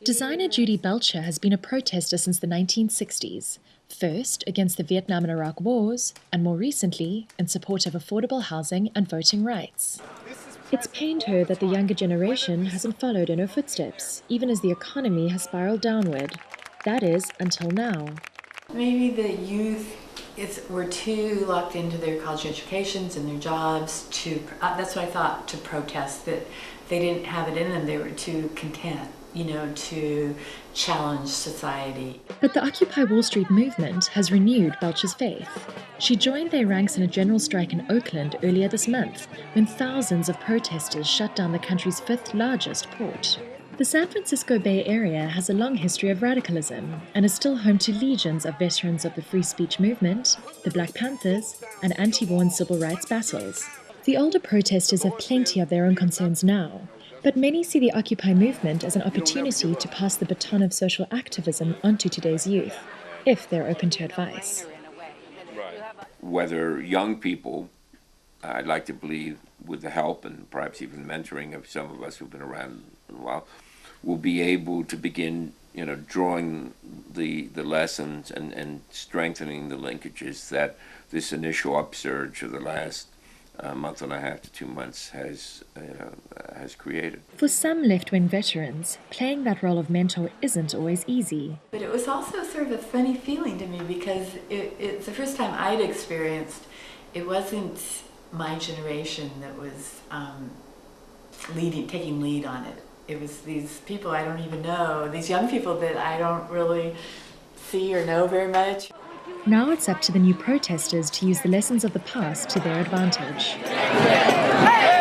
Designer Judy Belcher has been a protester since the 1960s, first against the Vietnam and Iraq wars, and more recently in support of affordable housing and voting rights. It's pained her that the younger generation hasn't followed in her footsteps, even as the economy has spiraled downward. That is, until now. Maybe the youth were too locked into their college educations and their jobs that's what I thought, to protest, that they didn't have it in them. They were too content, to challenge society. But the Occupy Wall Street movement has renewed Belcher's faith. She joined their ranks in a general strike in Oakland earlier this month, when thousands of protesters shut down the country's fifth largest port. The San Francisco Bay Area has a long history of radicalism and is still home to legions of veterans of the free speech movement, the Black Panthers, and anti-war and civil rights battles. The older protesters have plenty of their own concerns now, but many see the Occupy movement as an opportunity to pass the baton of social activism onto today's youth, if they're open to advice. Whether young people, I'd like to believe, with the help and perhaps even mentoring of some of us who've been around a while, will be able to begin, drawing the lessons and strengthening the linkages that this initial upsurge of the last month and a half to 2 months has created. For some left-wing veterans, playing that role of mentor isn't always easy. But it was also sort of a funny feeling to me, because it's the first time I'd experienced, it wasn't my generation that was taking lead on it. It was these people I don't even know, these young people that I don't really see or know very much. Now it's up to the new protesters to use the lessons of the past to their advantage. Hey!